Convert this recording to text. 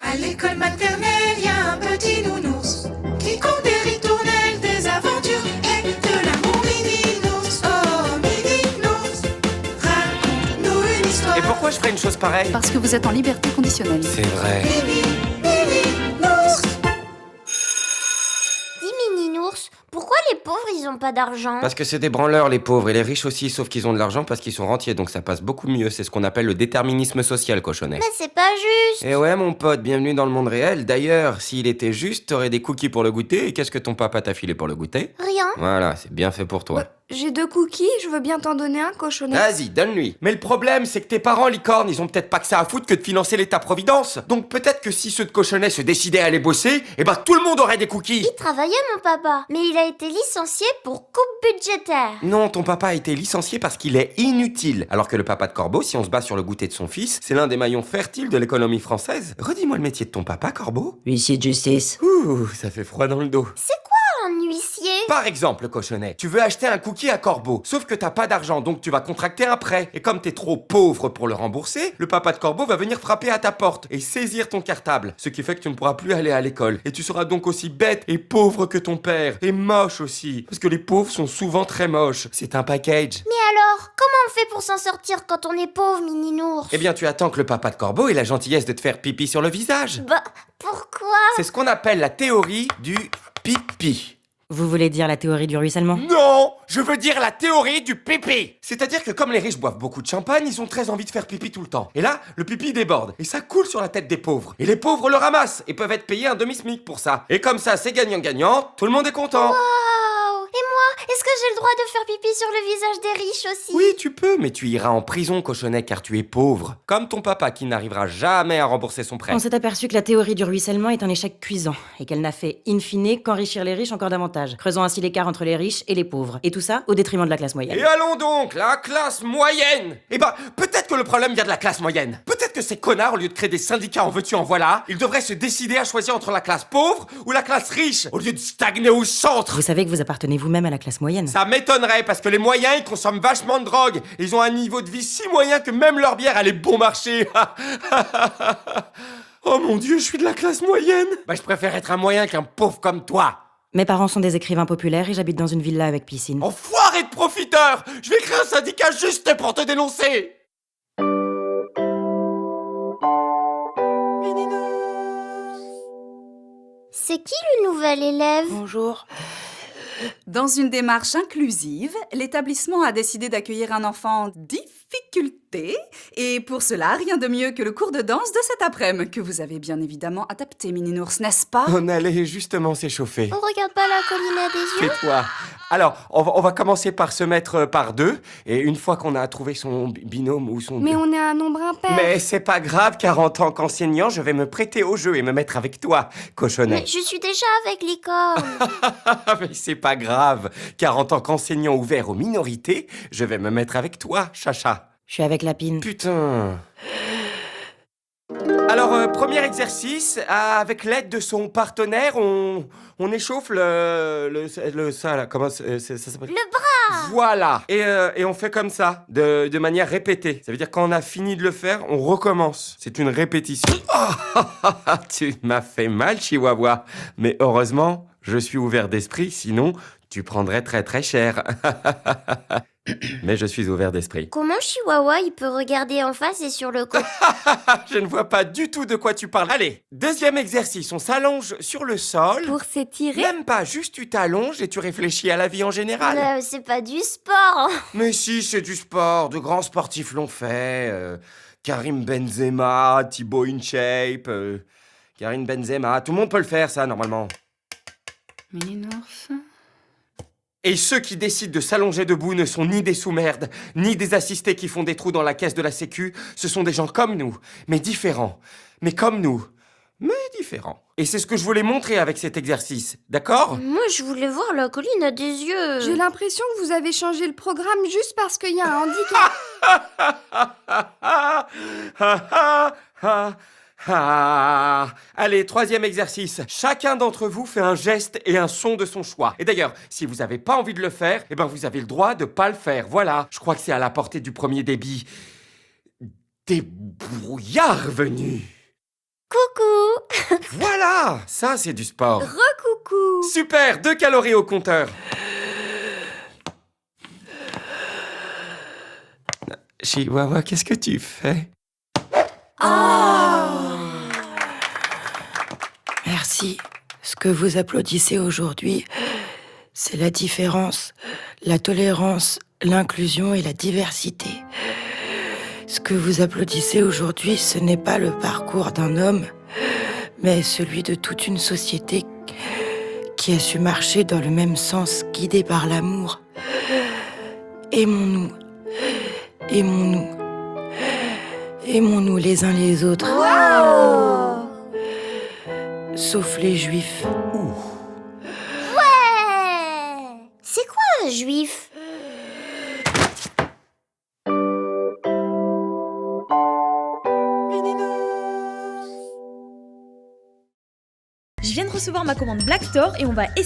À l'école maternelle, y a un petit nounours qui compte des ritournelles, des aventures et de l'amour. Mini-nours, oh mini-nours, raconte-nous une histoire. Et pourquoi je ferais une chose pareille? Parce que vous êtes en liberté conditionnelle. C'est vrai. Mini-nours. Dis mini-nours, pourquoi les pauvres ils ont pas d'argent? Parce que c'est des branleurs les pauvres et les riches aussi, sauf qu'ils ont de l'argent parce qu'ils sont rentiers, donc ça passe beaucoup mieux. C'est ce qu'on appelle le déterminisme social, cochonnet. Mais c'est pas juste. Et ouais mon pote, bienvenue dans le monde réel. D'ailleurs, s'il était juste, t'aurais des cookies pour le goûter. Et qu'est-ce que ton papa t'a filé pour le goûter? Rien. Voilà, c'est bien fait pour toi. J'ai 2 cookies, je veux bien t'en donner un, cochonnet. Vas-y, donne-lui. Mais le problème, c'est que tes parents, licorne, ils ont peut-être pas que ça à foutre que de financer l'État-providence. Donc peut-être que si ceux de cochonnet se décidaient à aller bosser, eh ben tout le monde aurait des cookies. Il travaillait mon papa, mais il a été licencié pour coupe budgétaire. Non, ton papa a été licencié parce qu'il est inutile. Alors que le papa de Corbeau, si on se base sur le goûter de son fils, c'est l'un des maillons fertiles de l'économie française. Redis-moi le métier de ton papa, Corbeau. Huissier de justice. Ouh, ça fait froid dans le dos. C'est quoi un huissier? Par exemple, cochonnet, tu veux acheter un cookie à Corbeau, sauf que t'as pas d'argent, donc tu vas contracter un prêt. Et comme t'es trop pauvre pour le rembourser, le papa de Corbeau va venir frapper à ta porte et saisir ton cartable. Ce qui fait que tu ne pourras plus aller à l'école. Et tu seras donc aussi bête et pauvre que ton père. Et moche aussi. Parce que les pauvres sont souvent très moches. C'est un package. Mais alors, comment on fait pour s'en sortir quand on est pauvre, mini-nours? Eh bien, tu attends que le papa de Corbeau ait la gentillesse de te faire pipi sur le visage. Bah, pourquoi? C'est ce qu'on appelle la théorie du pipi. Vous voulez dire la théorie du ruissellement? Non, je veux dire la théorie du pipi. C'est-à-dire que comme les riches boivent beaucoup de champagne, ils ont très envie de faire pipi tout le temps. Et là, le pipi déborde. Et ça coule sur la tête des pauvres. Et les pauvres le ramassent et peuvent être payés un demi-smic pour ça. Et comme ça, c'est gagnant-gagnant, tout le monde est content. Waouh! Et moi, est-ce que j'ai le droit de faire pipi sur le visage des riches aussi? Oui, tu peux, mais tu iras en prison, cochonnet, car tu es pauvre. Comme ton papa qui n'arrivera jamais à rembourser son prêt. On s'est aperçu que la théorie du ruissellement est un échec cuisant et qu'elle n'a fait, in fine, qu'enrichir les riches encore davantage, creusant ainsi l'écart entre les riches et les pauvres. Et tout ça au détriment de la classe moyenne. Et allons donc, la classe moyenne. Eh ben, peut-être que le problème vient de la classe moyenne. Peut-être que ces connards, au lieu de créer des syndicats en veux-tu en voilà, ils devraient se décider à choisir entre la classe pauvre ou la classe riche, au lieu de stagner au centre. Vous savez que vous appartenez vous-même à la classe moyenne. Ça m'étonnerait parce que les moyens, ils consomment vachement de drogue. Ils ont un niveau de vie si moyen que même leur bière, elle est bon marché. Oh mon Dieu, je suis de la classe moyenne. Bah, je préfère être un moyen qu'un pauvre comme toi. Mes parents sont des écrivains populaires et j'habite dans une villa avec piscine. Enfoiré de profiteur. Je vais créer un syndicat juste pour te dénoncer. C'est qui le nouvel élève? Bonjour. Dans une démarche inclusive, l'établissement a décidé d'accueillir un enfant en difficulté. Et pour cela, rien de mieux que le cours de danse de cet après-midi, que vous avez bien évidemment adapté, mini-nours, n'est-ce pas? On allait justement s'échauffer. On regarde pas la colline à des yeux? Tais-toi. Alors, on va commencer par se mettre par deux. Et une fois qu'on a trouvé son binôme ou son... Mais on est un nombre impair. Mais c'est pas grave, car en tant qu'enseignant, je vais me prêter au jeu et me mettre avec toi, cochonnet. Mais je suis déjà avec licorne. Mais c'est pas grave, car en tant qu'enseignant ouvert aux minorités, je vais me mettre avec toi, chacha. Je suis avec Lapine. Putain. Alors, premier exercice, avec l'aide de son partenaire, on échauffe ça là, comment ça s'appelle? Le bras. Voilà. Et on fait comme ça, de manière répétée. Ça veut dire quand on a fini de le faire, on recommence. C'est une répétition. Oh, tu m'as fait mal, Chihuahua. Mais heureusement, je suis ouvert d'esprit, sinon tu prendrais très très cher. Mais je suis ouvert d'esprit. Comment Chihuahua il peut regarder en face et sur le côté? Je ne vois pas du tout de quoi tu parles. Allez, deuxième exercice, on s'allonge sur le sol. Pour s'étirer. Même pas, juste tu t'allonges et tu réfléchis à la vie en général. C'est pas du sport. Mais si, c'est du sport, de grands sportifs l'ont fait. Karim Benzema, Thibaut InShape, Karim Benzema, tout le monde peut le faire ça normalement. Mini-nours. Et ceux qui décident de s'allonger debout ne sont ni des sous-merdes, ni des assistés qui font des trous dans la caisse de la sécu. Ce sont des gens comme nous, mais différents. Mais comme nous, mais différents. Et c'est ce que je voulais montrer avec cet exercice, d'accord? Moi je voulais voir la colline à des yeux. J'ai l'impression que vous avez changé le programme juste parce qu'il y a un handicap. Allez, troisième exercice. Chacun d'entre vous fait un geste et un son de son choix. Et d'ailleurs, si vous n'avez pas envie de le faire, eh ben vous avez le droit de pas le faire. Voilà. Je crois que c'est à la portée du premier débit. Des brouillards venus. Coucou. Voilà, ça c'est du sport. Recoucou. Super, 2 calories au compteur. Chihuahua, qu'est-ce que tu fais? Merci. Ce que vous applaudissez aujourd'hui, c'est la différence, la tolérance, l'inclusion et la diversité. Ce que vous applaudissez aujourd'hui, ce n'est pas le parcours d'un homme, mais celui de toute une société qui a su marcher dans le même sens, guidée par l'amour. Aimons-nous, aimons-nous, aimons-nous les uns les autres. Sauf les juifs. Ouais. C'est quoi un juif? Je viens de recevoir ma commande Black Store et on va